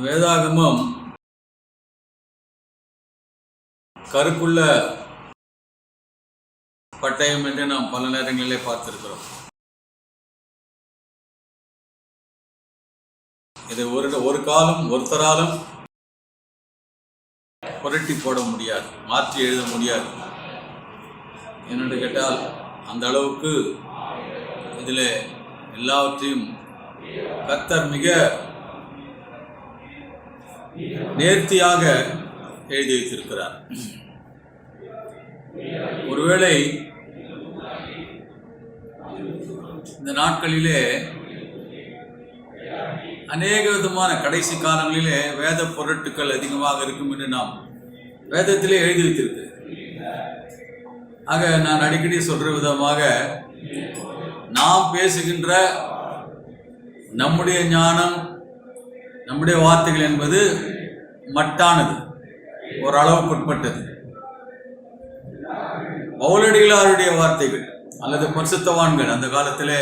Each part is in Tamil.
வேதாகமம் கருப்புள்ள பட்டயம் என்று நாம் பல நேரங்களிலே பார்த்திருக்கிறோம். இதை ஒரு காலம் ஒருத்தராலும் புரட்டி போட முடியாது, மாற்றி எழுத முடியாது. என்னென்று கேட்டால் அந்த அளவுக்கு இதில் எல்லாவற்றையும் கர்த்தர் மிக நேர்த்தியாக எழுதி வைத்திருக்கிறார். ஒருவேளை இந்த நாட்களிலே அநேக விதமான கடைசி காலங்களிலே வேத பொருட்கள் அதிகமாக இருக்கும் என்று நாம் வேதத்திலே எழுதி வைத்திருக்கு. ஆக நான் அடிக்கடி சொல்ற விதமாக நாம் பேசுகின்ற நம்முடைய ஞானம், நம்முடைய வார்த்தைகள் என்பது மட்டானது, ஓரளவுக்குட்பட்டது. பவுலடிகளாருடைய வார்த்தைகள் அல்லது பரிசுத்தவான்கள் அந்த காலத்திலே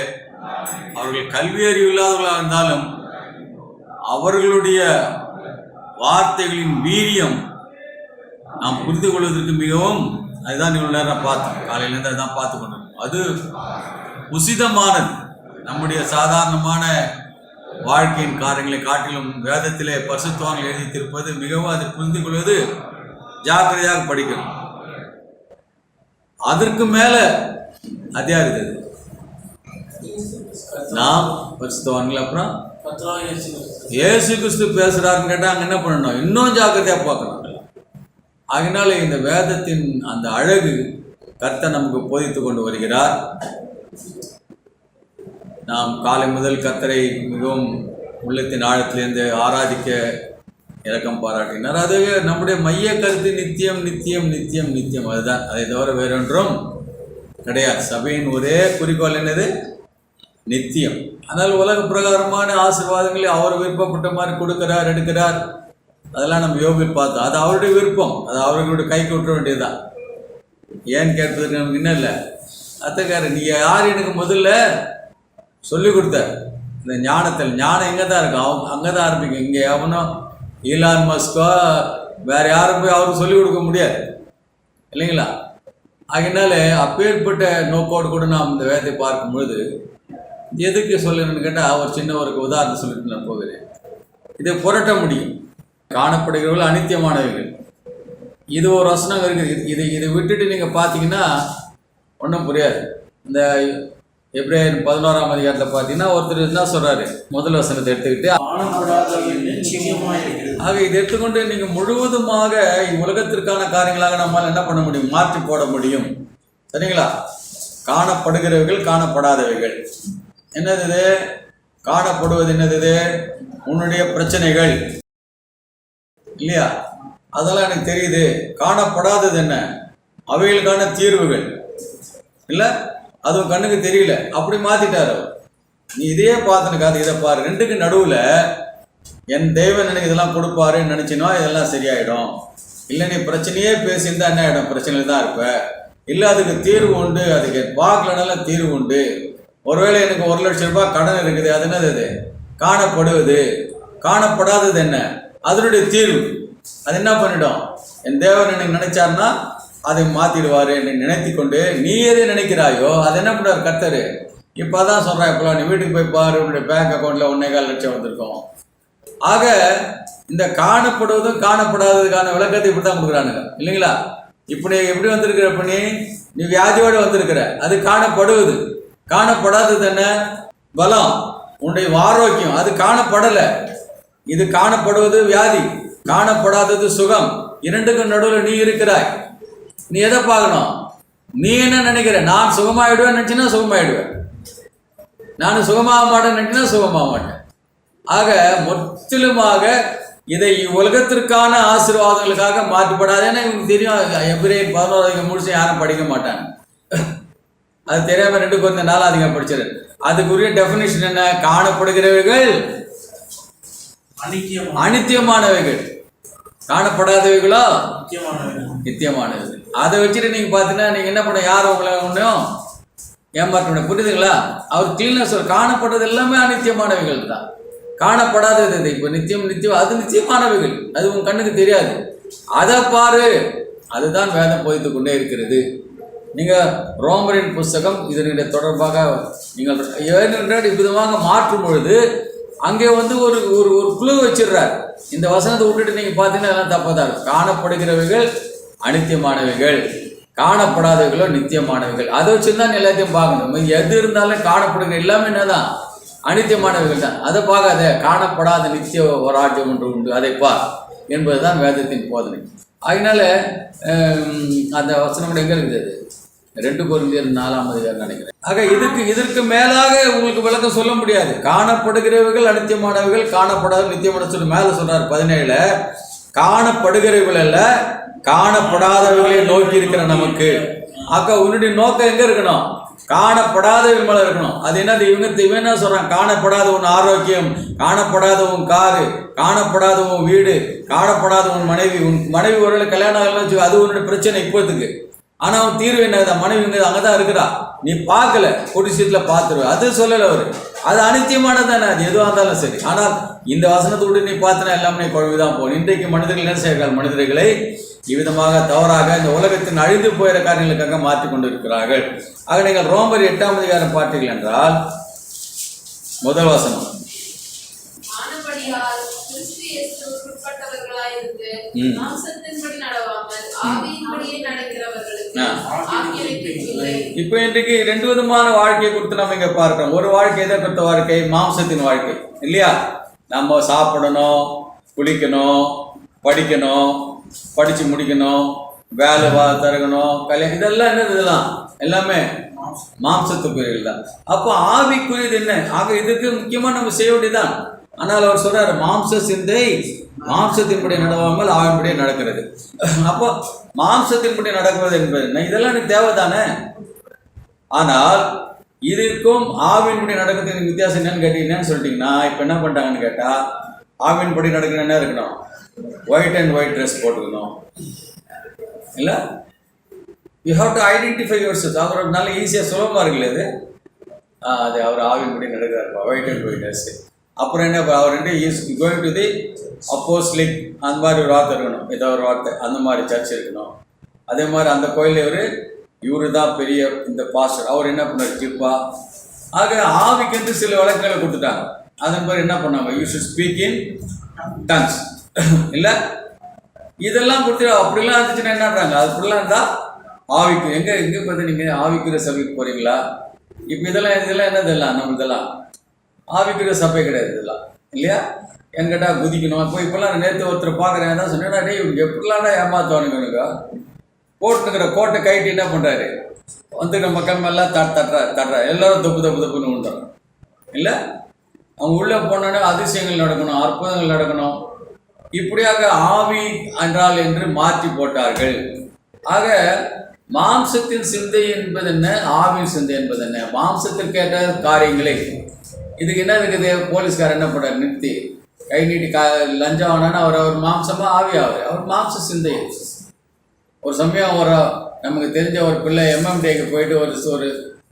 அவர்கள் கல்வி அறிவு இல்லாதவர்களாக இருந்தாலும் அவர்களுடைய வார்த்தைகளின் வீரியம் நாம் புரிந்து கொள்வதற்கு மிகவும், அதுதான் இவ்வளவு நேரம் பார்த்தோம், காலையிலேருந்து அதுதான் பார்த்து கொண்டிருக்கோம். அது உசிதமானது. நம்முடைய சாதாரணமான வாழ்க்கையின் காரியங்களை காட்டிலும் வேதத்திலே பரிசுத்தவான்கள் எழுதித்திருப்பது மிகவும், அதை புரிந்து கொள்வது ஜாக்கிரதையாக படிக்கணும். அதற்கு மேல அதிகாரிது நாம் பரிசுத்தவான்கள். அப்புறம் இயேசு கிறிஸ்து பேசுறாருன்னு கேட்டா அங்க என்ன பண்ணணும்? இன்னும் ஜாக்கிரதையா பார்க்கணும். அதனால இந்த வேதத்தின் அந்த அழகு கர்த்தர் நமக்கு போதித்து கொண்டு வருகிறார். நாம் காலை முதல் கர்த்தரை மிகவும் உள்ளத்தின் ஆழத்திலிருந்து ஆராதிக்க இரக்கம் பாராட்டினார். அது நம்முடைய மைய கருத்து நித்தியம் நித்தியம் நித்தியம் நித்தியம், அதுதான். அதை தவிர வேறொன்றும் கிடையாது. சபையின் ஒரே குறிக்கோள் என்னது? நித்தியம். ஆனால் உலக பிரகாரமான ஆசீர்வாதங்களை அவர் விருப்பப்பட்ட மாதிரி கொடுக்கிறார், எடுக்கிறார். அதெல்லாம் நம்ம யோகில் பார்த்தோம். அது அவருடைய விருப்பம், அது அவர்களுடைய கைக்கு விட்டுற வேண்டியதுதான். ஏன்னு கேட்டதுக்கு நமக்கு இன்னும் இல்லை. அத்தக்காரர், நீ யார் எனக்கு முதல்ல சொல்லிக் கொடுத்த இந்த ஞானத்தில்? ஞானம் எங்கே தான் இருக்கும்? அங்கே தான் ஆரம்பிக்கும். இங்கே எவனும் ஈலான் மஸ்கோ வேற யாரும் போய் அவருக்கு சொல்லிக் கொடுக்க முடியாது, இல்லைங்களா? அதனால அப்பேற்பட்ட நோக்கோடு கூட நாம் இந்த வேதத்தை பார்க்கும்பொழுது எதுக்கு சொல்லணும்னு கேட்டால் ஒரு சின்ன ஒரு உதாரணம் சொல்லிட்டு நான் போகிறேன். இதை புரட்ட முடியும். காணப்படுகிறவர்கள் அனித்தியமானவர்கள், இது ஒரு வசனம் இருக்குது. இதை விட்டுட்டு நீங்கள் பார்த்தீங்கன்னா ஒன்றும் புரியாது. இந்த எப்ரேயர் 11ஆம் அதிகாரத்தில் பார்த்தீங்கன்னா ஒருத்தர் என்ன சொல்றாரு? முதல் வசனத்தை எடுத்துக்கிட்டு ஆக இதை எடுத்துக்கொண்டு நீங்கள் முழுவதுமாக உலகத்திற்கான காரியங்களாக நம்மால் என்ன பண்ண முடியும்? மாற்றி போட முடியும். சரிங்களா? காணப்படுகிறவைகள், காணப்படாதவைகள். என்னது காணப்படுவது? என்னது? உன்னுடைய பிரச்சனைகள், இல்லையா? அதெல்லாம் எனக்கு தெரியுது. காணப்படாதது என்ன? அவைகளுக்கான தீர்வுகள், இல்லை? அதுவும் கண்ணுக்கு தெரியல. அப்படி மாத்திட்டாரு. நீ இதையே பார்த்துனுக்காது, இதை பாரு. ரெண்டுக்கு நடுவில் என் தேவன் எனக்கு இதெல்லாம் கொடுப்பாருன்னு நினைச்சினோ இதெல்லாம் சரியாயிடும். இல்லை நீ பிரச்சனையே பேசியிருந்தா என்ன ஆகிடும்? பிரச்சனையில் தான் இருப்ப. இல்லை அதுக்கு தீர்வு உண்டு, அதுக்கு பார்க்கலனாலும் தீர்வு உண்டு. ஒருவேளை எனக்கு 1 லட்சம் ரூபாய் கடன் இருக்குது, அது என்னது? அது காணப்படுவது. காணப்படாதது என்ன? அதனுடைய தீர்வு. அது என்ன பண்ணிடும்? என் தேவன் எனக்கு நினைச்சார்னா அதை மாத்திடுவாரு என்று நினைத்து கொண்டு நீ எதை நினைக்கிறாயோ அதை என்ன பண்ணுவார் கர்த்தர்? இப்போதான் சொல்றேன், இப்போலாம் நீ வீட்டுக்கு போய் பாரு, உன்னுடைய பேங்க் அக்கௌண்ட்ல 1.25 லட்சம் வந்திருக்கும். ஆக இந்த காணப்படுவதும் காணப்படாததுக்கான விளக்கத்தை இப்படி தான் கொடுக்குறானுங்க, இல்லைங்களா? இப்படி எப்படி வந்திருக்கிற? பண்ணி நீ வியாதியோடு வந்திருக்கிற, அது காணப்படுவது. காணப்படாதது என்ன? பலம், உன்னுடைய ஆரோக்கியம், அது காணப்படலை. இது காணப்படுவது வியாதி, காணப்படாதது சுகம். இரண்டுக்கும் நடுவில் நீ இருக்கிறாய். நீ எதை பார்க்கணும்? நீ என்ன நினைக்கிற? நான் சுகமாயிடுவேன் நினைச்சினா சுகமாயிடுவேன், நான் சுகமாக மாட்டேன்னு நினைச்சினா சுகமாக மாட்டேன். ஆக முற்றிலுமாக இதை உலகத்திற்கான ஆசீர்வாதங்களுக்காக மாற்றப்படாது. ஏன்னா இவங்களுக்கு தெரியும், எப்ரேயர் 11 முடிச்சு யாரும் படிக்க மாட்டாங்க. அது தெரியாம 2 கொரிந்தியர் 4 படிச்சிரு. அதுக்குரிய டெஃபினிஷன் என்ன? காணப்படுகிறவைகள் அனித்தியமானவைகள், காணப்படாதவைகளோ நித்தியமானவைகள். அதை வச்சுட்டு நீங்க பாத்தீங்கன்னா நீங்க என்ன பண்ண? யாரும் உங்களை ஒன்றும் ஏமாற்ற முடியும். புரியுதுங்களா? அவர் கிளீனா சொல்ற, காணப்படுறது எல்லாமே அனித்தியமானவைகள் தான். காணப்படாதது இது. இப்போ நித்தியம் நித்தியம் அது நிச்சயமானவைகள், அது உன் கண்ணுக்கு தெரியாது, அதை பாரு. அதுதான் வேதம் போதித்து கொண்டே இருக்கிறது. நீங்கள் ரோமரின் புஸ்தகம் இதனுடைய தொடர்பாக நீங்கள் ஏனென்றால் விதமாக மாற்றும் பொழுது அங்கே வந்து ஒரு ஒரு ஒரு குழு வச்சிடுறார். இந்த வசனத்தை விட்டுட்டு நீங்கள் பார்த்தீங்கன்னா அதெல்லாம் தப்பாதான் இருக்கும். காணப்படுகிறவைகள் அனித்தியமானவைகள், காணப்படாதவைகளோ நித்தியமானவைகள். அதை வச்சுருந்தான் எல்லாத்தையும் பார்க்கணும். எது இருந்தாலும் காணப்படுகிற எல்லாமே என்னதான் அனித்தியமானவைகள் தான். அதை பார்க்காத, காணப்படாத நித்திய ராஜ்யம் ஒன்று உண்டு, அதை பார் என்பதுதான் வேதத்தின் போதனை. அதனால அந்த வசனம் கூட எங்கே இருக்குது? 2 கொரிந்தியர் 4 நினைக்கிறேன். ஆக இதற்கு மேலாக உங்களுக்கு விளக்கம் சொல்ல முடியாது. காணப்படுகிறவைகள் அனித்தியமானவைகள், காணப்படாத நித்தியமான சொல்லி மேலே சொல்றார் 17. காணப்படுகிறவைகள் அல்ல, காணப்படாதவைகளை நோக்கி இருக்கிற நமக்கு. ஆக உன்னுடைய நோக்கம் எங்க இருக்கணும்? காணப்படாதவர்கள் மேல இருக்கணும். அது என்னது? இவன் என்ன சொல்றான்? காணப்படாத உன் ஆரோக்கியம், காணப்படாத உன் காரு, காணப்படாத உன் வீடு, காணப்படாத உன் மனைவி ஒருவேளை கல்யாணம் ஆகலன்னு அது உன்னுடைய பிரச்சனை இப்போதுக்கு. ஆனா அவன் தீர்வு என்னது? மனைவி அங்கதான் இருக்கிறா, நீ பார்க்கல, கொடிசீட்டில் பார்த்துருவ, அது சொல்லலை அவரு. அது அனித்தியமானது தானே, அது எதுவாக இருந்தாலும் சரி. ஆனால் இந்த வசனத்தை விட்டு நீ பார்த்தனா எல்லாமே குழம்புதான் போகணும். இன்றைக்கு மனிதர்கள் என்ன செய்கிறார்கள்? மனிதர்களை இவ்விதமாக தவறாக இந்த உலகத்தின் அழிந்து போகிற காரியங்களுக்காக மாற்றி கொண்டு இருக்கிறார்கள். ஆக நீங்கள் ரோமர் 8 பார்த்தீர்கள் என்றால் முதல் வசனம், இப்ப இன்றைக்கு 2 விதமான வாழ்க்கையை கொடுத்து நம்ம இங்க பார்க்கிறோம். ஒரு வாழ்க்கை எதை கொடுத்த வாழ்க்கை? மாம்சத்தின் வாழ்க்கை இல்லையா? நம்ம சாப்பிடணும், குளிக்கணும், படிக்கணும், படிச்சு முடிக்கணும், வேலை தரகணும், கல்யாணம், இதெல்லாம் என்னது? இதெல்லாம் எல்லாமே மாம்சத்துக்குரியது தான். அப்போ ஆவிக்குரியது என்ன? ஆக இதுக்கு முக்கியமா நம்ம செய்ய வேண்டியதுதான். ஆனால் அவர் சொல்றாரு, மாம்ச சிந்தை மாம்சத்தின்படி நடவாமல் ஆவின்படி நடக்கிறது. அப்போ மாம்சத்தின்படி நடக்கிறது என்பது என்ன? இதெல்லாம் எனக்கு தேவைதானே. ஆனால் இதுக்கும் ஆவின்படி நடக்கிறதுக்கு வித்தியாசம் என்னன்னு கேட்டீங்கன்னு சொல்லிட்டீங்கன்னா, இப்போ என்ன பண்ணிட்டாங்கன்னு கேட்டா, ஆவின்படி நடக்கிற என்ன இருக்கணும்? ஒயிட் அண்ட் ஒயிட் ட்ரெஸ் போட்டுக்கணும் இல்லை? You have to identify your self. அவர் நல்ல ஈஸியாக சுலபமாக இருக்குல்ல அது அவர் ஆவின்படி நடக்கிறாருப்பா, ஒயிட் அண்ட் ஒயிட் ட்ரெஸ். அப்புறம் என்ன, அவர் is going to the apostolic, அந்த மாதிரி ஒரு வார்த்தை இருக்கணும், ஏதோ ஒரு வார்த்தை, அந்த மாதிரி சர்ச் இருக்கணும். அதே மாதிரி அந்த கோயிலில் இவரு தான் பெரிய இந்த பாஸ்டர், அவர் என்ன பண்ணார்? ஜிப்பா. ஆக ஆவிக்கு சில வழக்குகளை கொடுத்துட்டாங்க. அதன் பிறகு என்ன பண்ணாங்க? You should speak in tongues இல்லை? இதெல்லாம் கொடுத்து அப்படிலாம் இருந்துச்சுன்னா என்னன்றாங்க? அப்படிலாம் இருந்தால் ஆவிக்கு எங்கே பார்த்து நீங்கள் ஆவிக்குரிய சபைக்கு போகிறீங்களா? இப்போ இதெல்லாம் என்னது? எல்லாம் நம்ம இதெல்லாம் ஆவிக்குரிய சபை கிடையாது இதெல்லாம் இல்லையா? என்கிட்ட குதிக்கணும். இப்போல்லாம் நேற்று ஒருத்தர் பார்க்குறேன், தான் சொன்னேன்னா, டே இவங்க எப்படிலாம்டா ஏமாத்துவானுங்க. போட்டுக்கிற கோட்டை கைட்டு என்ன பண்ணுறாரு? வந்துக்கிற மக்கள் மேலாம் தட்டுறா எல்லாரும் தப்புன்னு விழுந்துறாங்க இல்லை? அவங்க உள்ளே போனோன்னே அதிசயங்கள் நடக்கணும், அற்புதங்கள் நடக்கணும். இப்படியாக ஆவி என்றால் என்று மாற்றி போட்டார்கள். ஆக மாம்சத்தின் சிந்தை என்பது என்ன, ஆவின் சிந்தை என்பது என்ன? மாம்சத்திற்கு ஏற்ற காரியங்களை. இதுக்கு என்ன இருக்குது? போலீஸ்காரர் என்ன பண்ணுறாரு? நிறுத்தி கை நீட்டி லஞ்சம் ஆனான்னு அவர் மாம்சமா ஆவி அவர் மாம்ச சிந்தை. ஒரு சமயம் நமக்கு தெரிஞ்ச ஒரு பிள்ளை எம்எம்டிக்கு போயிட்டு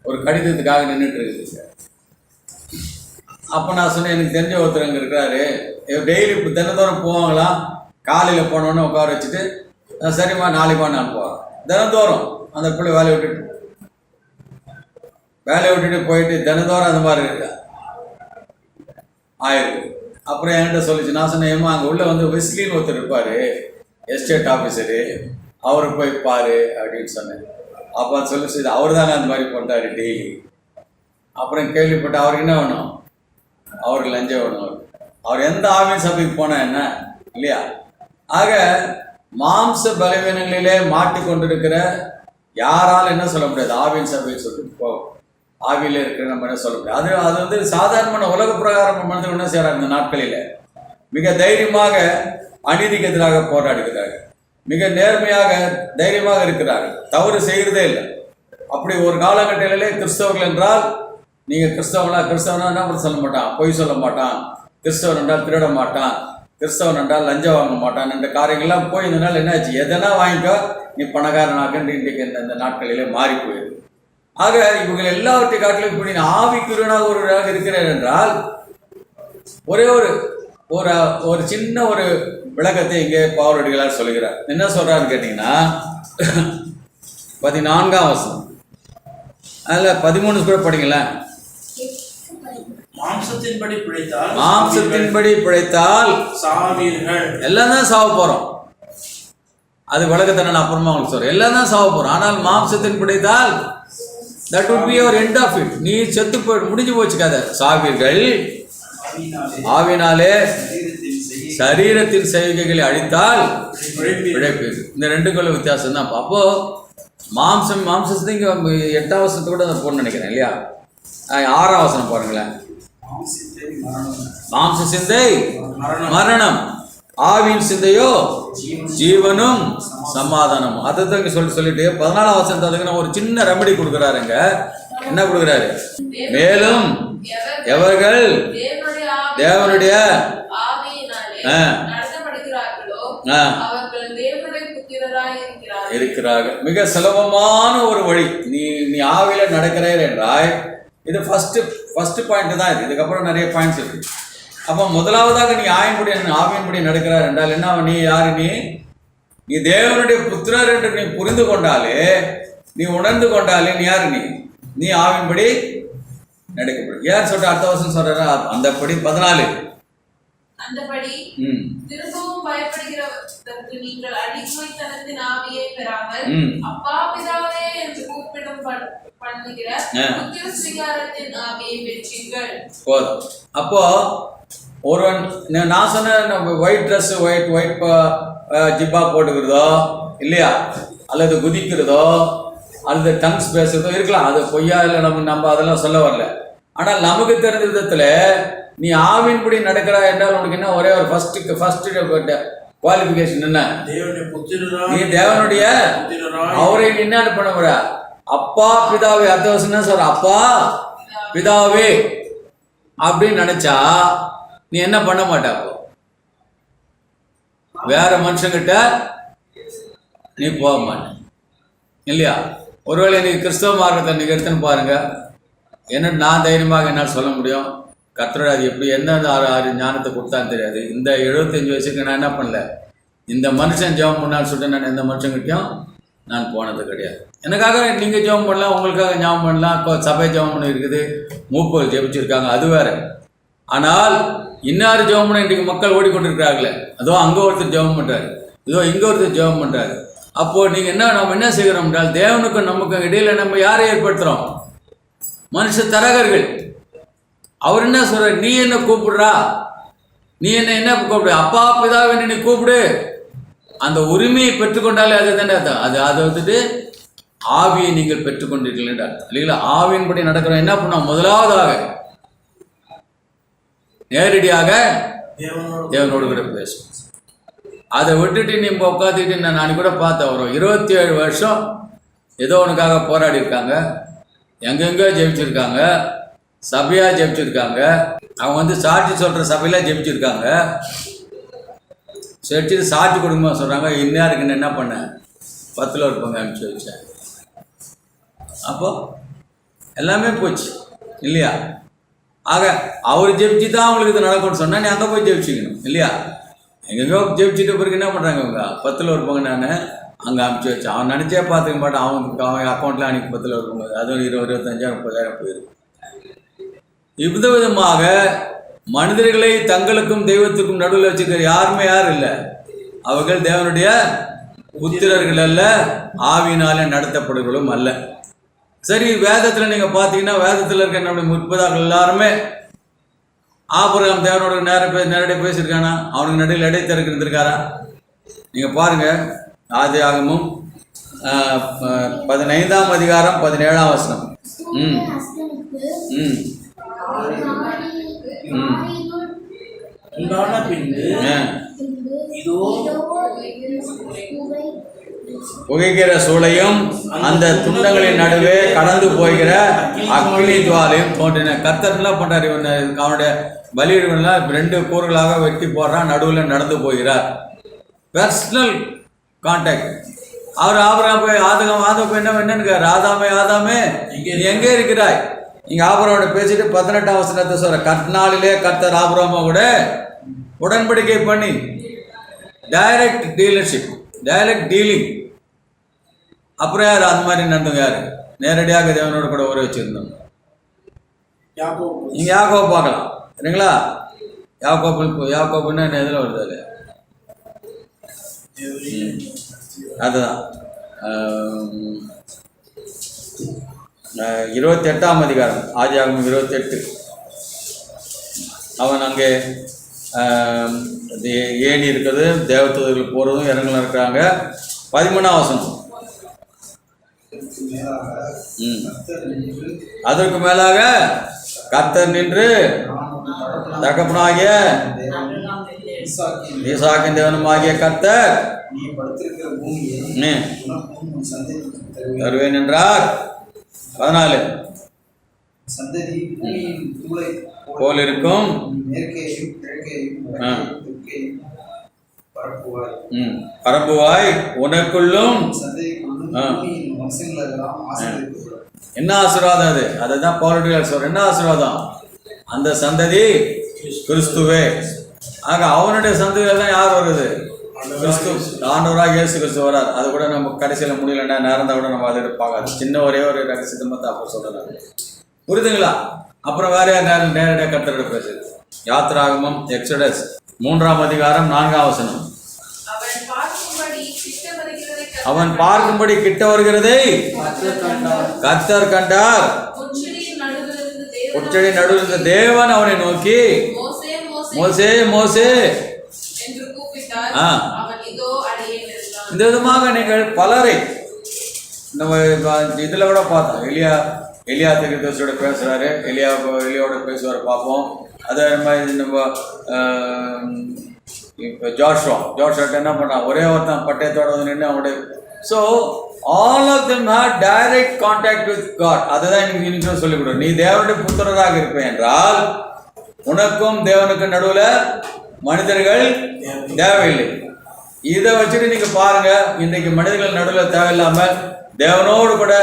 ஒரு கடிதத்துக்காக நின்றுட்டு இருக்குது. அப்போ நான் சொன்னேன், எனக்கு தெரிஞ்ச ஒருத்தர் அங்கே இருக்கிறாரு, டெய்லி தினந்தோறும் போவாங்களாம். காலையில் போனோன்னு உட்கார வச்சுட்டு, சரிம்மா நாளைக்கு நான் அனுப்புவாங்க. தினந்தோறும் அந்த பிள்ளை வேலையை விட்டுட்டு போயிட்டு தினந்தோறும் அந்த மாதிரி இருக்கா ஆயிருக்கு. அப்புறம் என்கிட்ட சொல்லிச்சு. நான் சொன்னேன், ஏமா அங்கே உள்ள வெஸ்லின்னு ஒருத்தர் இருப்பார், எஸ்டேட் ஆஃபீஸரு, அவரை போய் பாரு அப்படின்னு சொன்னேன். அப்போ சொல்லிச்சு, அவர் தானே அந்த மாதிரி பண்ணுறாரு டெய்லி. அப்புறம் கேள்விப்பட்ட அவருக்கு என்ன வேணும்? அவருக்கு லஞ்சம் வேணும். அவர் எந்த ஆவின் சபைக்கு போனால் என்ன இல்லையா? ஆக மாம்ச பலவீனங்களிலே மாட்டிக்கொண்டிருக்கிற யாரால் என்ன சொல்ல முடியாது? ஆவின் சபையை சொல்லிட்டு போகும். ஆவியில் இருக்கிற நம்ம என்ன சொல்ல முடியாது? அது சாதாரணமான உலக பிரகாரம் மனிதர்கள் என்ன செய்கிறாங்க? இந்த நாட்களில் மிக தைரியமாக அநீதிக்கு எதிராக போராடுகிறார்கள், மிக நேர்மையாக தைரியமாக இருக்கிறார்கள், தவறு செய்கிறதே இல்லை. அப்படி ஒரு காலகட்டத்திலே கிறிஸ்தவர்கள் என்றால், நீங்கள் கிறிஸ்தவனா என்ன பண்ண சொல்ல மாட்டான்? பொய் சொல்ல மாட்டான். கிறிஸ்தவன் என்றால் திருட மாட்டான். கிறிஸ்தவன் என்றால் லஞ்சம் வாங்க மாட்டான். என்ற காரியங்கள்லாம் போய் இந்த நாள் என்னாச்சு? எதனா வாங்கிக்கோ, நீ பணக்காரனாகன்று இன்றைக்கு இந்த நாட்களிலே மாறி போயிருக்கு. ஆக இவங்க எல்லாவற்றை காட்டிலும் இப்படி ஆவிக்குரியனாக ஒருவராக இருக்கிறார் என்றால், ஒரே ஒரு ஒரு ஒரு சின்ன ஒரு விளக்கத்தை இங்கே பவுலடிகளார் சொல்கிறார். என்ன சொல்றாருன்னு கேட்டீங்கன்னா 14ஆம் வசனம், அதில் 13 கூட படிங்களேன். மாம்சத்தின்படி பிழைத்தால் சாவீர்கள். எல்லாம் தான் சாவ போறோம். அது விளக்கத்தை நான் அப்புறமா உங்களுக்கு சொல்றேன். எல்லாம் தான் சாவ போறோம். ஆனால் மாம்சத்தின் பிழைத்தால் that would be your end of it. நீ செத்து முடிஞ்சு போச்சு கதை. சாவீர்கள் ஆவினாலே சரீரத்தின் செய்கைகளை அழித்தால் பிழைப்பீர். இந்த ரெண்டுக்குள்ள வித்தியாசம் தான். அப்போ மாம்சத்தை இங்கே 8ஆம் வசனத்தை கூட அதை போடணும்னு நினைக்கிறேன் இல்லையா? 6ஆம் வசனம் பாருங்களேன். மாம்ச சிந்தை மரணம், ஆவியின் சிந்தையோ ஜீவனும் சமாதானமும். அதை தான் இங்கே சொல்லிட்டு 14ஆம் வசனத்தை அதுக்கு ஒரு சின்ன ரெமடி கொடுக்குறாருங்க. என்ன கொடுக்குறாரு? மேலும் எவர்கள் தேவனுடைய இருக்கிறார்கள். மிக சுலபமான ஒரு வழி. நீ ஆவியில நடக்கிறீர் என்றால் இது ஃபர்ஸ்ட் பாயிண்ட் தான் இது. இதுக்கப்புறம் நிறைய பாயிண்ட்ஸ் இருக்கு. அப்போ முதலாவதாக நீ ஆவியின்படி நடக்கிறார் என்றால் என்ன? நீ யாரு? நீ தேவனுடைய புத்திரர் என்று நீ புரிந்து கொண்டாலே, நீ உணர்ந்து கொண்டாலே நீ யாரு? நீ ஆவியின்படி நடக்கப்படும். யார் சொல்ற? அடுத்த வருஷம் சொல்ற அந்தபடி 14. அந்தபடி திரும்பவும் பயப்படுகிறதற்கு நீங்கள் அடிமைத்தனத்தின் ஆவியை பெறாமல் அப்பா பிதாவே என்று கூப்பிடும் பண்ணுகிற புத்திர ஸ்வீகாரத்தின் ஆவியை பெற்றீர்கள். போதும். அப்போ ஒருவன் நான் சொன்ன ஒயிட் ட்ரெஸ் ஒயிட் ஜிப்பா போட்டுக்கிறதோ இல்லையா, அல்லது குதிக்கிறதோ அல்லது டங்ஸ் பேசுறதோ இருக்கலாம். அது பொய்யா இல்லை, நம்ம அதெல்லாம் சொல்ல வரல. ஆனால் நமக்கு தெரிஞ்ச விதத்துல நீ ஆவின்படி நடக்கிறா என்றால் உனக்கு என்ன ஒரே ஒரு ஃபர்ஸ்ட் குவாலிஃபிகேஷன் என்ன? நீ தேவனுடைய அவரை என்ன பண்ண போற? அப்பா பிதாவே. அடுத்த வருஷம் என்ன சொல்ற? அப்பா பிதாவே அப்படின்னு நினைச்சா நீ என்ன பண்ண மாட்ட? அப்போ வேற மனுஷங்கிட்ட நீ போக மாட்ட இல்லையா? ஒருவேளை நீ கிறிஸ்தவ மார்க்கத்தை நீங்க எடுத்துன்னு பாருங்க. என்ன நான் தைரியமாக என்னால் சொல்ல முடியும்? கர்த்தரோட அது எப்படி என்ன ஞானத்தை கொடுத்தான்னு தெரியாது. இந்த 75 வயசுக்கு நான் என்ன பண்ணல, இந்த மனுஷன் ஜெபம் பண்ணான்னு சொல்லிட்டு நான் எந்த மனுஷங்கிட்டையும் நான் போனது கிடையாது. எனக்காக நீங்கள் ஜெபம் பண்ணலாம், உங்களுக்காக ஞாபகம் பண்ணலாம். இப்போ சபை ஜெபம் பண்ணி இருக்குது, மூப்பர் ஜெபிச்சிருக்காங்க, அது வேற. ஆனால் இன்னார் ஜெபம் பண்ண இன்றைக்கு மக்கள் ஓடிக்கொண்டிருக்கிறார்களே, அதோ அங்கே ஒருத்தர் ஜெபம் பண்ணுறாரு, இதோ இங்கே ஒருத்தர் ஜெபம் பண்ணுறாரு. அப்போது நீங்கள் நம்ம என்ன செய்கிறோம் என்றால் தேவனுக்கும் நமக்கும் இடையில நம்ம யாரை ஏற்படுத்துகிறோம்? மனுஷ தரகர்கள். அவர் என்ன சொல்றாரு? நீ என்ன கூப்பிடுறா? நீ என்ன கூப்பிடு? அப்பா பிதாவை நீ கூப்பிடு. அந்த உரிமையை பெற்றுக்கொண்டாலே அது தானே அது வந்துட்டு ஆவியை நீங்கள் பெற்றுக்கொண்டீர்கள் என்று அர்த்தம் இல்லைங்களா? ஆவியின்படி நடக்கிறோம். என்ன பண்ணோம்? முதலாவதாக நேரடியாக தேவனோடு கூட பேசும். அதை விட்டுட்டு நீ இப்போ உட்காந்துக்கிட்டு நான் கூட பார்த்தேன், ஒரு 27 வருஷம் ஏதோ உனக்காக போராடி இருக்காங்க, எங்கெங்கோ ஜெபிச்சிருக்காங்க, சபையாக ஜெபிச்சிருக்காங்க. அவங்க சாட்சி சொல்கிற சபையில் ஜெபிச்சிருக்காங்க. செடிச்சுட்டு சாட்சி கொடுக்குமா சொல்கிறாங்க. இன்னாருக்குன்னு என்ன பண்ணேன்? 10ல் ஒரு பங்கு அனுப்பிச்சி வச்சேன். அப்போ எல்லாமே போச்சு இல்லையா? ஆக அவர் ஜெபிச்சு தான் அவங்களுக்கு இது நடக்கும்னு சொன்னால் நீ அங்கே போய் ஜெபிச்சிக்கணும் இல்லையா? எங்கெங்கோ ஜெபிச்சுட்டு பிறகு என்ன பண்ணுறாங்க அவங்க? 10ல் ஒரு பங்கு நான் அங்கே அனுப்பிச்சி வச்சேன். அவன் நினச்சே பார்த்துக்க மாட்டான். அவன் அக்கௌண்ட்டில் அன்றைக்கி 10ல் ஒரு பங்கு, அதுவும் 20, 25, 30,000 போயிருக்கு. இவ்விதமாக மனிதர்களை தங்களுக்கும் தெய்வத்துக்கும் நடுவில் வச்சுக்கிற யாருமே யாரும் இல்லை. அவர்கள் தேவனுடைய புத்திரர்கள் அல்ல, ஆவியினாலே நடத்தப்படுகளும் அல்ல. சரி, வேதத்தில் நீங்கள் பார்த்தீங்கன்னா வேதத்தில் இருக்க நம்முடைய முற்பதாக்கள் எல்லாருமே ஆபிரகாம் தேவனோட நேரடியாக பேசியிருக்கானா? அவனுக்கு நடுவில் இடைத்தரக்கு இருந்திருக்காரா? நீங்கள் பாருங்கள், ஆதியாகமம் 15ஆம் அதிகாரம் 17ஆம் வசனம். புகைக்கிற சூளையும் அந்த துண்டங்களின் நடுவே கடந்து போகிற அக்னி ஜுவாலையும் தோன்றின. கர்த்தர் என்ன பண்றாரு? அவனுடைய பலியிடலாம் 2 கூறுகளாக வெட்டி போடுறான், நடுவில் நடந்து போகிறார். Personal contact. அவர் ஆபரகம் போய் ஆதம் போய் என்னன்னு ஆதாமே ஆதாமே எங்கே இருக்கிறாய்? இங்கே ஆபிரகாமோட பேசிட்டு 18ஆம் வசனத்தை சொல்ற, கர்நாளிலே கர்த்தர் ஆபிரகாமோட உடன்படிக்கை பண்ணி டைரக்ட் டீலர்ஷிப், டைரக்ட் டீலிங். அப்புறம் யார் அந்த மாதிரி நடந்தவங்க? யாரு நேரடியாக தேவனோட கூட உறவு வச்சிருந்தோம்? நீங்க யாக்கோபு பார்க்கலாம் சரிங்களா. யாக்கோபுன்னா என்ன இதில் வருது? அது அதுதான் 28ஆம் அதிகாரம், ஆதியாகமம் 28. அவன் அங்கே ஏணி இருக்குது, தேவதூதர்கள் போகிறதும் இறங்கலாம் இருக்கிறாங்க. 13ஆம் வசனம். அதற்கு மேலாக கர்த்தர் நின்று தகப்பனாகிய ஈசாக்கின் தேவனுமாகிய கர்த்தர் தருவேன் என்றார். 14 போல் இருக்கும் பரம்புவாய் உனக்குள்ளும். என்ன ஆசீர்வாதம் அது? அதுதான் பவுல் சொல்ற என்ன ஆசீர்வாதம்? அந்த சந்ததி கிறிஸ்துவே. ஆக அவனுடைய சந்ததியில் தான் யார் வருது? கிறிஸ்து, ஆண்டவராக இயேசு கிறிஸ்து வரார். அது கூட நம்ம கடைசியில் முடியலன்னா நேரம் தான் கூட நம்ம அதை பார்க்காது. சின்ன ஒரே ஒரு ரகசியத்தை மட்டும் அப்போ சொல்லலாம், புரியுதுங்களா? அப்புறம் வேற யார் நேரடியாக கர்த்தரோட பேசுது? யாத்திராகமம், எக்ஸோடஸ் 3ஆம் அதிகாரம் 4ஆம் வசனம். அவன் பார்க்கும்படி கிட்ட வருகிறதை கர்த்தர் கண்டார். உச்சடி நடுவில் தேவன் அவனை நோக்கி மோசே மோசே. இந்த விதமாக நீங்கள் பலரை நம்ம இதில் கூட பார்த்தோம். எலியா தீர்க்கதரிசியோட பேசுகிறாரு, எலியாவோட பேசுவார் பார்ப்போம். அதே மாதிரி நம்ம இப்போ ஜோஷுவா என்ன பண்ணான்? ஒரே ஒருத்தன் பட்டயத்தோட வந்து நின்று அவனுடைய. So all of them have direct contact with God. அதுதான் இன்னைக்கு சொல்லிக் கொடு. நீ தேவனுடைய புத்திரராக இருப்பேன் என்றால் உனக்கும் தேவனுக்கும் நடுவில் மனிதர்கள் தேவையில்லை. இதை வச்சுட்டு நீங்க பாருங்க, இன்றைக்கு மனிதர்கள் நடுவில் தேவையில்லாமல் தேவனோடு கூட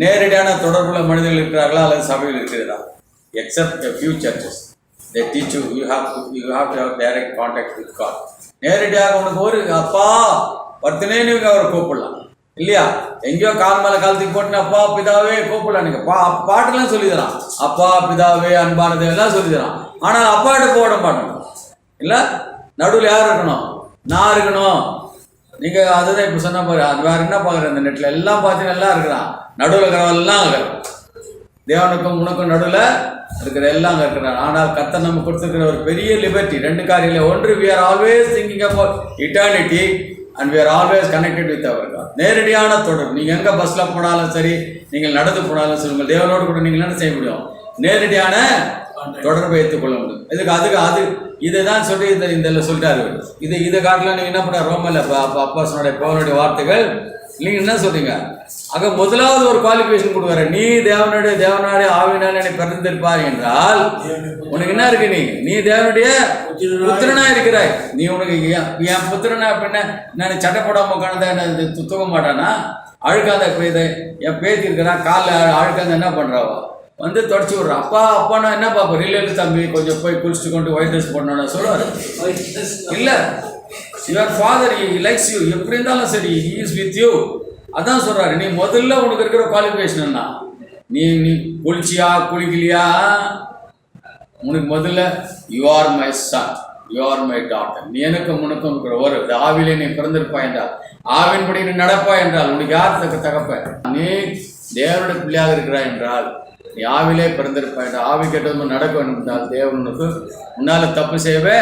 நேரடியான தொடர்புள்ள மனிதர்கள் இருக்கிறார்களா அல்லது சபையில் இருக்கிறதா? Accept a few churches, they teach you have to have direct contact with God. நேரடியாக உனக்கு ஒரு அப்பா பர்த்தனே நீங்க அவரை கூப்பிடலாம் இல்லையா? எங்கேயோ கால் மேலே காலத்துக்கு போட்டுன்னு அப்பா பிதாவே கூப்பிடலாம். நீங்க பாட்டெல்லாம் சொல்லிதரான், அப்பா பிதாவே அன்பானது எல்லாம் சொல்லிதரான். ஆனால் அப்பாட்ட போட மாட்டோம் இல்லை. நடுவில் யார் இருக்கணும்? நான் இருக்கணும். நீங்க அதுதான் இப்போ சொன்ன பாரு. அது வேற என்ன பார்க்குறேன்? இந்த நெட்டில் எல்லாம் பார்த்தீங்கன்னா எல்லாம் இருக்கிறான். நடுவில் இருக்கிறவெல்லாம் இருக்கிறான். தேவனுக்கும் உனக்கும் நடுவில் இருக்கிற எல்லாம் அங்கே இருக்கிறான். ஆனால் கர்த்தர் நம்ம கொடுத்துருக்கிற ஒரு பெரிய லிபர்ட்டி. 2 காரியங்கள். ஒன்று, we are always thinking about eternity and we are always connected with our God. நேரடியான தொடர்பு. நீங்கள் எங்கே பஸ்ஸில் போனாலும் சரி, நீங்கள் நடந்து போனாலும் சரி, உங்கள் தேவனோடு கூட நீங்கள் என்ன செய்ய முடியும்? நேரடியான தொடர்பை வைத்துக் கொள்ள முடியும். அதுக்கு இதுதான் சொல்லி இந்த சொல்லிட்டாரு. இதை காட்டலாம். நீங்கள் என்ன பண்ண ரோமல்ல அப்போஸ்தலனுடைய பவுலுடைய வார்த்தைகள் நீங்கள் என்ன சொல்றீங்க? ஆக முதலாவது ஒரு குவாலிஃபிகேஷன் கொடுக்குற, நீ தேவனுடைய ஆவியினாலே நீ பிறந்திருப்பாய் என்றால் உனக்கு என்ன இருக்கு? நீ தேவனுடைய புத்திரனா இருக்கிறாய். நீ உனக்கு என் புத்திரனா பின்ன நான் சட்டை போடாம உட்காந்து தூக்க மாட்டானா? அழுக்காத என் பேத்தி இருக்கிறான், காலில் அழுக்காந்து என்ன பண்றாவா வந்து தொடச்சி விட்றான். அப்பானா என்ன பாப்பா? இல்லை தம்பி கொஞ்சம் போய் குளிச்சுட்டு கொண்டு ஒயிட் ட்ரெஸ் பண்ணோன்னா சொல்லுவாரு. இல்லை, your father he likes you. எப்படி இருந்தாலும் சரி, ஹி இஸ் வித் யூ. அதான் சொல்றாரு. நீ முதல்ல உனக்கு இருக்கிற குவாலிஃபிகேஷன் என்ன? நீ குளிச்சியா குளிக்கலையா? உனக்கு முதல்ல you are my son, you are my daughter. நீ எனக்கும் உனக்கும் இருக்கிற ஒரு ஆவிலே நீ பிறந்திருப்பாய் என்றால், ஆவின்படி நீ நடப்பாய் என்றால் உனக்கு யார் தகப்ப? நீ தேவனுடைய பிள்ளையாக இருக்கிறாய் என்றால், நீ ஆவிலே பிறந்திருப்பாய் என்றால், ஆவி கேட்டது நடக்க வேண்டும் என்றால் தேவனுக்கு உன்னால தப்பு செய்யவே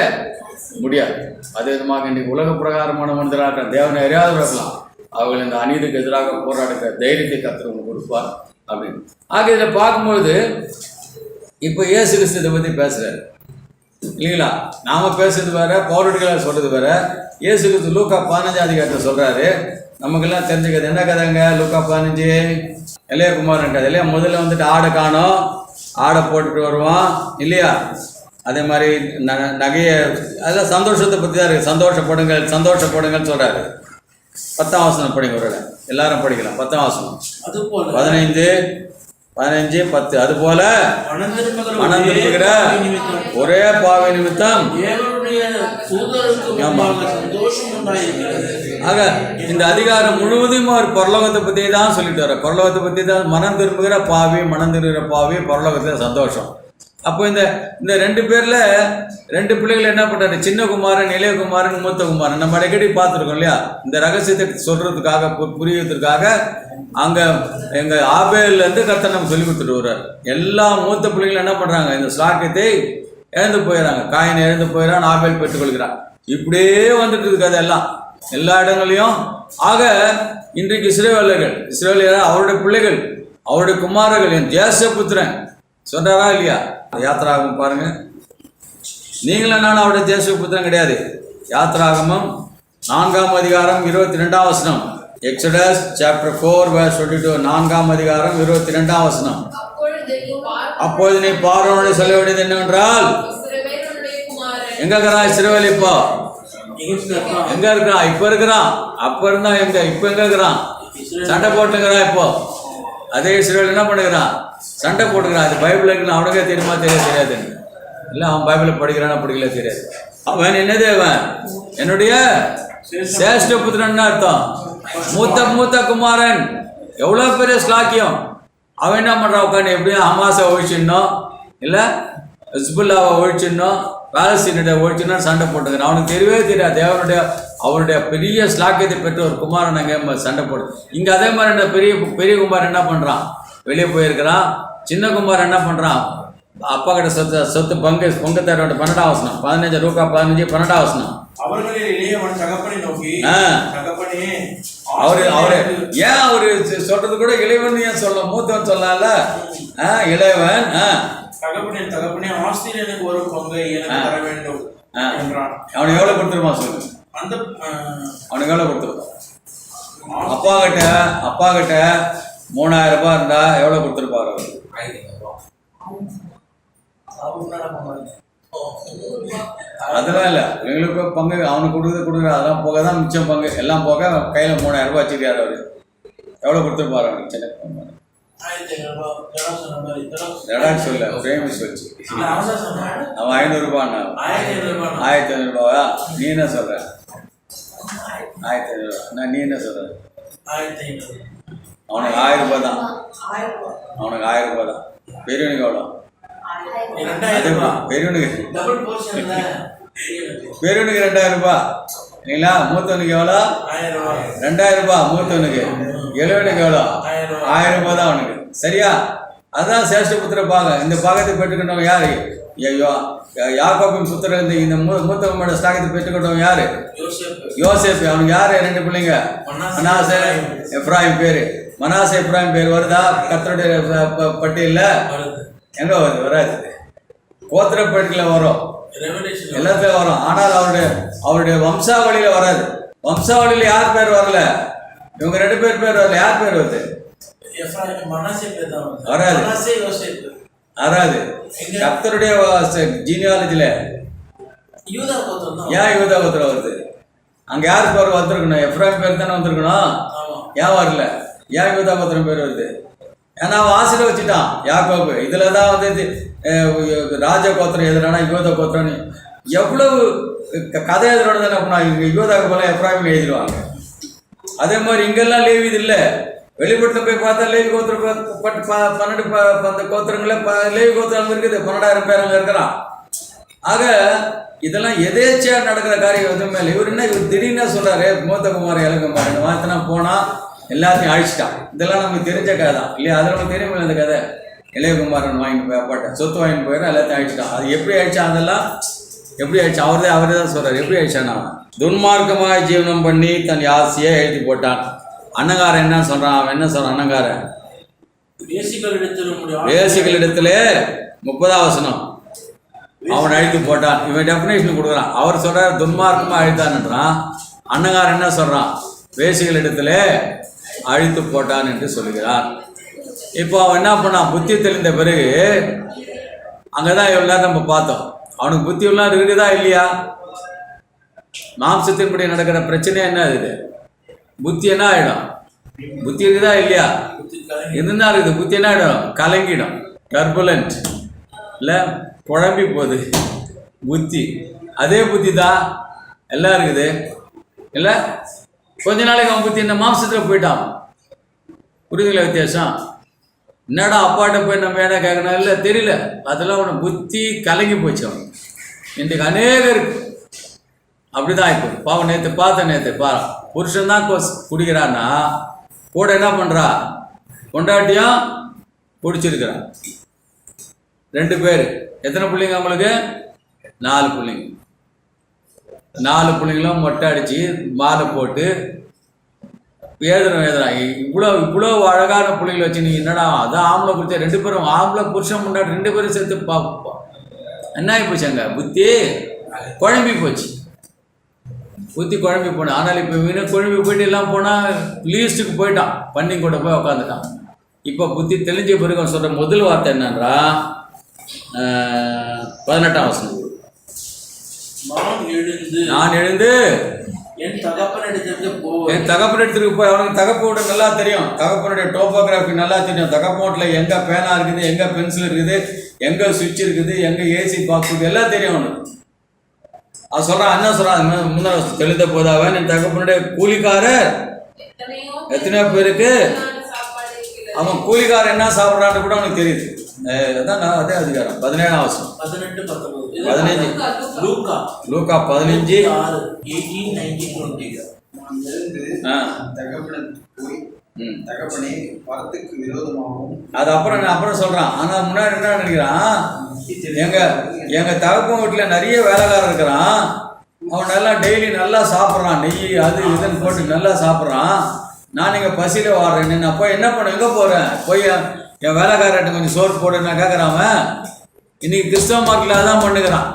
முடியாது. அதே விதமாக இன்றைக்கு உலக பிரகாரமான மனிதராக தேவனை அறியாதவர்கள் இருக்கலாம். அவர்கள் இந்த அநீதிக்கு எதிராக போராடுகிற தைரியத்தை கர்த்தர் கொடுப்பார் அப்படின்னு. ஆக இதில் பார்க்கும்பொழுது இப்போ இயேசு கிறிஸ்து இதை பற்றி பேசுகிறாரு இல்லைங்களா? நாம பேசுறது வேற, பவுலடிகளார் சொல்றது வேற. இயேசு கிறிஸ்து லூக்கா 15 அதிகாரத்தை சொல்றாரு. நமக்கெல்லாம் தெரிஞ்சுக்கிறது என்ன கதைங்க? லூக்கா 15 இளையகுமாரன் கதை இல்லையா? முதல்ல வந்துட்டு ஆடை காணும், ஆடை போட்டுட்டு வருவான் இல்லையா? அதே மாதிரி நகையை அதெல்லாம் சந்தோஷத்தை பற்றி தான் இருக்குது. சந்தோஷப்படுங்கள் சொல்கிறாரு. 10ஆம் வசனம் படிங்க, ஒரு எல்லாரும் படிக்கலாம். 10ஆம் வசனம் 15 15, 10. அதுபோல மனம் மனம் திரும்புகிற நிமித்தம் ஒரே பாவி நிமித்தம் தேவனுடைய தூதருக்கு முன்பாக சந்தோஷம் உண்டாயிருக்கிறது. ஆக இந்த அதிகாரம் முழுவதும் ஒரு பரலோகத்தை பற்றி தான் சொல்லிட்டு வர. பரலோகத்தை பற்றி தான் மனம் திரும்புகிற பாவி, மனம் திரும்புகிற பாவி, பரலோகத்தில் சந்தோஷம். அப்போ இந்த 2 பேரில் 2 பிள்ளைகள் என்ன பண்ணுறாரு? சின்ன குமாரன், இளைய குமாரன், மூத்த குமாரன். நம்ம அடிக்கடி பார்த்துருக்கோம் இல்லையா? இந்த ரகசியத்தை சொல்கிறதுக்காக, புரியறதுக்காக அங்கே எங்கள் ஆபேலேருந்து கர்த்தர் நம்ம சொல்லி கொடுத்துட்டு வர்றார். எல்லா மூத்த பிள்ளைகளும் என்ன பண்ணுறாங்க? இந்த ஸ்லாக்கியத்தை இழந்து போயிடறாங்க. காயின் இழந்து போயிடறான், ஆபேல் பெற்றுக்கொள்கிறான். இப்படியே வந்துட்டு இருக்குது அதெல்லாம் எல்லா இடங்களையும். ஆக இன்றைக்கு இஸ்ரவேலர் அவருடைய பிள்ளைகள், அவருடைய குமாரர்கள், என் ஜேஷ்டபுத்திரன் சொல்றாரா இல்லையா? யாத்திராகமம் பாருங்க. நீங்களும் நான் அவருடைய ஜேஷ்டபுத்திரன் கிடையாது. யாத்திராகமம் 4ஆம் அதிகாரம் 22ஆம் வசனம். Exodus chapter 4 verse 22. 4ஆம் அதிகாரம் 22ஆம் வசனம். அப்பொழுது நீ பார்வோனோடு சொல்ல வேண்டியது என்னவென்றால், எங்க இருக்கிறான் இஸ்ரவேல்? இப்போ எங்க இருக்கிறான்? இப்ப இருக்கிறான். அப்ப இருந்தா எங்க? இப்ப எங்க இருக்கிறான்? சண்டை போட்டுங்கிறான். இப்போ அதே இஸ்ரவேல் என்ன பண்ணுகிறான்? சண்டை போட்டுக்கிறான். அது பைபிள் இருக்குன்னு அவனுக்கே தெரியுமா? தெரியாது. இல்லை, அவன் பைபிளை படிக்கிறானா படிக்கல தெரியாது. அவன் என்னது? அவன் என்னுடைய சேஷ்ட புத்திரன் அர்த்தம். மூத்த குமாரன். எவ்வளோ பெரிய ஸ்லாக்கியம். அவன் என்ன பண்ணுறான்? உட்காந்து எப்படியும் ஹமாஸை ஒழிச்சிடணும், இல்லை ஹிஸ்புல்லாவை ஒழிச்சிடணும், பாலஸ்தீனுடைய ஒழிச்சிடணும் சண்டை போட்டுக்கிறான். அவனுக்கு தெரியவே தெரியாது அவருடைய பெரிய ஸ்லாக்கியத்தை பெற்ற ஒரு குமாரன் அங்கே சண்டை போடு. இங்கே அதே மாதிரி என்ன பெரிய குமாரன் என்ன பண்ணுறான்? வெளியே போயிருக்கிறான். சின்ன குமாரன் என்ன பண்ணுறான்? அப்பா கிட்ட சொத்து பொங்க தர 12ஆம் வசனம். 15 ரூபா 15 12ஆம் வசனம். அவர்களில் இளையவன் தகப்பனை நோக்கி, தகப்பனே, அவரு ஏன் அவரு சொல்றது கூட இளையவன் ஏன் சொல்ல? மூத்தவன் சொல்லல. இளையவன் தகப்பனே ஆஸ்திரேலியா எனக்கு ஒரு பங்கை எனக்கு தர வேண்டும் என்றான். அவனுக்கு எவ்வளவு கொடுத்துருமா சொல்லு? அவனுக்கு எவ்வளவு கொடுத்துருப்பான்? அப்பா கிட்ட 3000 ரூபாய் இருந்தா எவ்வளவு கொடுத்துருப்பாரு? அதெல்லாம் இல்லை, எங்களுக்கு பங்கு அவனுக்கு கொடுக்குற அதெல்லாம் போக தான் மிச்சம் பங்கு. எல்லாம் போக கையில் 3000 ரூபாய் வச்சுக்கிறாரு. அவரு எவ்வளோ கொடுத்துருப்பாரு? அவனுக்கு சின்ன சொல்ல பிரேமிஸ் வச்சு அவன் 500 ரூபான்னா 1500 ரூபாவா? நீ என்ன சொல்ற? 1500 ரூபா. நீ என்ன சொல்ற? அவனுக்கு 1000 ரூபாய் தான். அவனுக்கு 1000 ரூபாய் தான். பெரியவனுக்கு எவ்வளோ? பெரியவனுக்கு 2000 ரூபாய் இல்லைங்களா? மூத்தவனுக்கு எவ்வளோ? 2000 ரூபாய் மூத்தவனுக்கு. இளையவனுக்கு எவ்வளோ? 1000 ரூபாய் தான் அவனுக்கு. சரியா? அதுதான் சேஷ்டபுத்திர பாகம். இந்த பாகத்தை பெற்றுக்கிட்டவங்க யாரு? யாக்கோபின் புத்திரன். இந்த மூத்தவனோட ஸ்தாகத்தை பெற்றுக்கிட்டவங்க யாரு? யோசேப்பு. அவனுக்கு யாரு? 2 பிள்ளைங்க, மனாசே எப்ராஹிம். பேரு மனாசே எப்ராஹிம் பேர் வருதா கர்த்தருடைய பட்டியல்ல? எங்க வருது? வராது. கோத்திர பட்டியலில் வரும், எல்லாத்தையும் வரும். ஆனால் அவருடைய வம்சாவளியில வராது. வம்சாவளியில யார் பேர் வரல? இவங்க 2 பேர் வரல. யார் பேர் வருது? வராது. வராது. கர்த்தருடைய ஜீனியாலஜில ஏன் யூதா கோத்திரம் வருது? அங்க யார் பேர் வந்திருக்கணும்? எப்ராஹிம் பேர் தானே வந்திருக்கணும். ஏன் வரல? ஏன் யூதா கோத்திரம் பேர் வருது? ஏன்னா அவன் ஆசிரியர் வச்சுட்டான் யாக்கோபு. இதுல தான் வந்து ராஜ கோத்திரம் எதுனா யூதா கோத்திரம்னு எவ்வளவு கதை எழுதுறோட தானே பண்ணா. இங்க யூதாக்கு போல எப்ராஹிம் எழுதிடுவாங்க. அதே மாதிரி இங்கெல்லாம் லேவி இது இல்லை. வெளிப்பட்டு போய் பார்த்தா லேவி கோத்திரம் 12 கோத்திரங்கள லேவி கோத்திரம் இருக்குது. 12,000 பேர் அங்கே இருக்கிறான். ஆக இதெல்லாம் எதேச்சியா நடக்கிற காரியம் எதுவுமே இல்லை. இவர் திடீர்னு சொல்றாரு, மூத்தகுமார் இளங்குமார் இந்த வார்த்தை போனா எல்லாத்தையும் அழிச்சிட்டான். இதெல்லாம் நமக்கு தெரிஞ்ச கதை தான் இல்லையா? அது நமக்கு தெரியுமில்ல இந்த கதை. இளையகுமாரன் வாங்கிட்டு போய் அப்பாட்ட சொத்து வாங்கிட்டு போயிடும், எல்லாத்தையும் அழிச்சிட்டான். அது எப்படி அழிச்சான்? அதெல்லாம் எப்படி அழிச்சான்? அவரே தான் சொல்றாரு. எப்படி அழிச்சான்? அவன் துன்மார்க்கமாக ஜீவனம் பண்ணி தன் ஆசையை எழுதி போட்டான். அன்னங்காரன் என்ன சொல்றான்? அவன் என்ன சொல்றான்? அன்னங்காரன் வேசிகளிடத்துல 30ஆம் வசனம் அவன் அழித்து போட்டான். இவன் டெஃபினேஷன் கொடுக்குறான். அவர் சொல்றாரு துன்மார்க்கமாக அழித்தான்ன்றான். அன்னங்காரன் என்ன சொல்றான்? வேசிகளிடத்துல அழித்து போட்டான் என்று சொல்லுகிறான். இப்போ அவன் என்ன பண்ணான்? புத்தி தெளிந்த பிறகு அங்கதான் இவ்வளவு நேரம் நம்ம பார்த்தோம். அவனுக்கு புத்தி எல்லாம் இருக்குதா இல்லையா? மாம்சத்தின்படி நடக்கிற பிரச்சனை என்ன? இது புத்தி என்ன ஆயிடும்? புத்தி இருக்குதா இல்லையா? புத்தி கலங்கி இருந்தா இருக்குது. புத்தி என்ன ஆகிடும்? கலங்கிடும். டர்புலண்ட் இல்லை, குழம்பி போகுது புத்தி. அதே புத்தி தான் எல்லாம் இருக்குது இல்லை. கொஞ்ச நாளைக்கு அவன் புத்தி இந்த மாம்சத்தில் போயிட்டான். புரியுதுங்களா வித்தியாசம்? என்னடா அப்பாட்ட போய் நம்ம என்ன கேட்கணும் இல்லை தெரியல. அதெல்லாம் அவனை புத்தி கலங்கி போச்சு. அவன் இன்றைக்கு அநேகருக்கு அப்படிதான் இப்போ. பாவம் நேற்று புருஷன் தான் குடிக்கிறான்னா கூட என்ன பண்ணுறா? கொண்டாட்டியும் குடிச்சிருக்கிறான். 2 பேர். எத்தனை பிள்ளைங்க அவங்களுக்கு? 4 பிள்ளைங்க. 4 பிள்ளைங்களும் மொட்டை அடித்து மாலை போட்டு எழுதுறான். இவ்வளோ அழகான பிள்ளைங்களை வச்சு நீ என்னடா அதான் ஆம்பளை குடிச்சா 2 பேரும் ஆம்பளை புருஷன் முன்னாடி 2 பேரும் சேர்த்து என்ன ஆகி போச்சாங்க? புத்தி குழம்பி போச்சு. புத்தி குழம்பி போனேன். ஆனால் இப்போ இன்னும் குழம்பி போயிட்டு எல்லாம் போனால் லீஸ்ட்டுக்கு போயிட்டான். பண்ணி கூட போய் உக்காந்துட்டான். இப்போ புத்தி தெளிஞ்ச பிறகு அவன் சொல்கிற முதல் வார்த்தை என்னன்றா 18ஆம் வசனம். நான் எழுந்து என் தகப்பனிடத்திற்கு போய் அவனுக்கு தகப்போட நல்லா தெரியும். தகப்பனுடைய டோபோகிராஃபி நல்லா தெரியும். தகப்போட்டில் எங்கே பேனா இருக்குது, எங்கே பென்சில் இருக்குது, எங்கே சுவிட்ச் இருக்குது, எங்கே ஏசி பாக்ஸ் இருக்குது, எல்லாம் தெரியும் அவனுக்கு. அவன் சொல்கிறான், என்ன சொல்கிறான்? முன்னாள் தெளிந்த போதாவன் என் தகப்பனுடைய கூலிக்காரர் எத்தனையோ பேருக்கு அவன் கூலிக்காரர் என்ன சாப்பிட்றான்னு கூட அவனுக்கு தெரியுது. அதான் அதே அதிகாரம் 17ஆம் வசனம் 15 லூக்கா 15 அது அப்புறம் சொல்றான். ஆனா முன்னாடி என்ன நினைக்கிறான்? எங்க தகப்பன் வீட்டுல நிறைய வேலைக்காரர் இருக்கிறான். அவன் நல்லா டெய்லி நல்லா சாப்பிட்றான். நெய் அது இதுன்னு போட்டு நல்லா சாப்பிட்றான். நான் இங்கே பசியில வாடுறேன். நான் போய் என்ன பண்ண எங்கே போகிறேன்? போய் என் வேலைக்காரர்கிட்ட கொஞ்சம் சோறு போடு நான் கேட்குறான். இன்னைக்கு கிறிஸ்தவ மார்க்கில் அதான் பண்ணுகிறான்.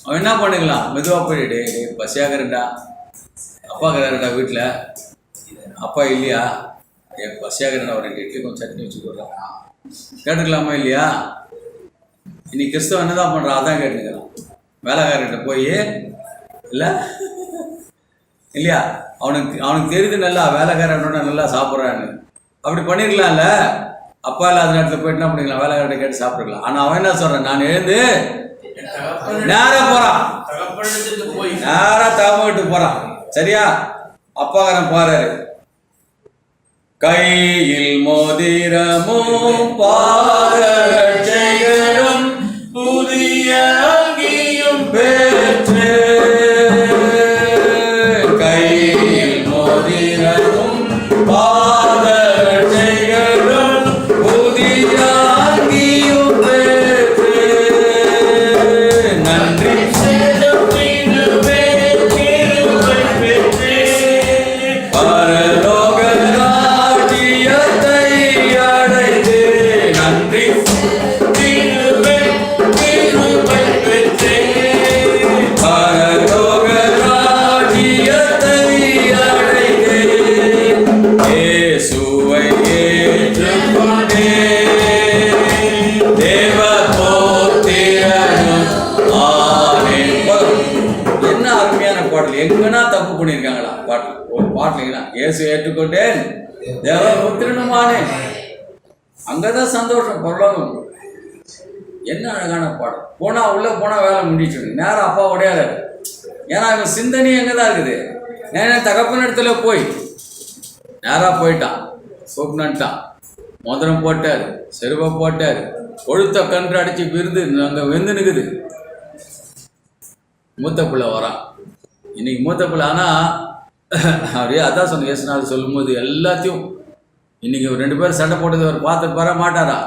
அவன் என்ன பண்ணிக்கலாம்? மெதுவாக போயிட்டு பசியாகிறேன்டா, அப்பா இருக்கிறாருடா வீட்டில், அப்பா இல்லையா, பசியாகிறேன்டா, ஒரு 2 இட்லி கொஞ்சம் சட்னி வச்சு போடுறான். கேட்டுக்கலாமா இல்லையா? இன்னைக்கு கிறிஸ்தவன் என்ன தான் பண்ணுறான்? அதான் கேட்டுக்கிறான். வேலைக்காரர்கிட்ட போய் இல்லை இல்லையா, அவனுக்கு தெரியுது நல்லா வேலைக்காரனோட நல்லா சாப்பிட்றான்னு. அப்படி பண்ணிருக்கலாம்ல. அப்பா இல்லாத நேரத்தில் போயிட்டு என்ன பண்ணிக்கலாம்? வேலைக்காரர்கிட்ட கேட்டு சாப்பிட்டுக்கலாம். ஆனால் அவன் என்ன சொல்கிறான்? நான் எழுந்து நேராக போகிறான். நேராக தகப்பன்கிட்ட போகிறான். சரியா? அப்பாக்காரன் பாராரு. கையில் மோதிரமும் பாதரட்சைகளும் புதிய அங்கியும் பெற்று, கையில் மோதிரமும் பாதரட்சைகளும் புதிய அங்கியும் பெற்று, நன்றி செலுத்திடுவே கிருபை பெற்றே, பரலோக ராஜ்யத்தை அடைந்து, நன்றி செலுத்திடுவே கிருபை பெற்றே, பரலோக ராஜ்யத்தை அடைந்து, இயேசுவை ஏற்றுக்கொண்டேன், தேவ புத்திரனும் ஆனேன். என்ன அருமையான பாடல்! எங்கன்னா தப்பு பண்ணியிருக்காங்களா பாட்டு? ஒரு பாட்டுலீங்களா? இயேசு ஏற்றுக்கொண்டேன், தேவ புத்திரனும் ஆனேன். அங்கதான் சந்தோஷம், பரலோகம். என்ன அழகான பாடல்! உள்ள போனா வேலை முடிச்சுடு, நேரம் அப்பா உடையாது. ஏன்னா இவன் சிந்தனை எங்கதான் இருக்குது? நேரா தகப்பன் இடத்துல போய் நேராக போயிட்டான். சோப்னான்ட்டான், மோதிரம் போட்டார், செருவை போட்டார், கொழுத்த கன்று அடிச்சு விருது அங்கே வெந்து நிற்குது. மூத்த பிள்ளை வரான். இன்னைக்கு மூத்த பிள்ளை. ஆனால் அப்படியே அதான் சொன்ன இயேசுநாதர் சொல்லும்போது எல்லாத்தையும் இன்னைக்கு 2 பேர் சண்டை போட்டது அவர் பார்த்து வர மாட்டாரா?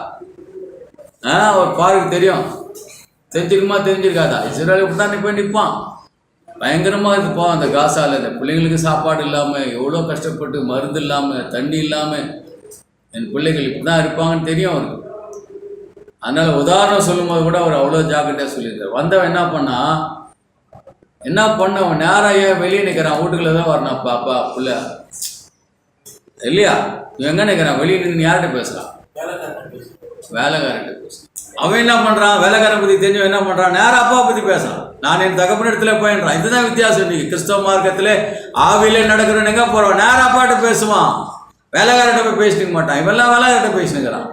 அவர் பாருக்கு தெரியும். தெரிஞ்சுக்குமா தெரிஞ்சிருக்காதா? இஸ்ரேல் இப்படி தான் போய் நிற்பான். பயங்கரமாக இருப்பான் அந்த காசால. இந்த பிள்ளைங்களுக்கு சாப்பாடு இல்லாமல், எவ்வளோ கஷ்டப்பட்டு, மருந்து இல்லாமல், தண்ணி இல்லாமல், என் பிள்ளைகள் இப்படி தான் இருப்பாங்கன்னு தெரியும் அவருக்கு. அதனால் உதாரணம் சொல்லும்போது கூட அவர் அவ்வளோ ஜாக்கிரதையாக சொல்லியிருக்கார். வந்தவன் என்ன பண்ணவன் நேராக ஏன் வெளியே நிற்கிறான்? வீட்டுக்குள்ள தான் வரணும். பாப்பா பிள்ளை இல்லையா? இவன் எங்கே நிற்கிறான்? வெளியே நின்று யார்கிட்ட பேசுகிறான்? வேலைக்காரன் பேசுறான். அவன் என்ன பண்றான்? வேலைக்காரன் பத்தி தெரிஞ்சவன் என்ன பண்றான்? நேரம் அப்பா பத்தி பேசுறான். நான் என் தகப்பன் இடத்துல போயின்றான். இதுதான் வித்தியாசம். இன்னைக்கு கிறிஸ்தவ மார்க்கத்திலே ஆவிலே நடக்கிறவன் எங்க போறான்? நேரம் அப்பாட்ட பேசுவான், வேலைக்காரர்கிட்ட போய் பேசிட்டு மாட்டான். இவெல்லாம் வேலைக்காரர்கிட்ட பேசினுக்கிறான்.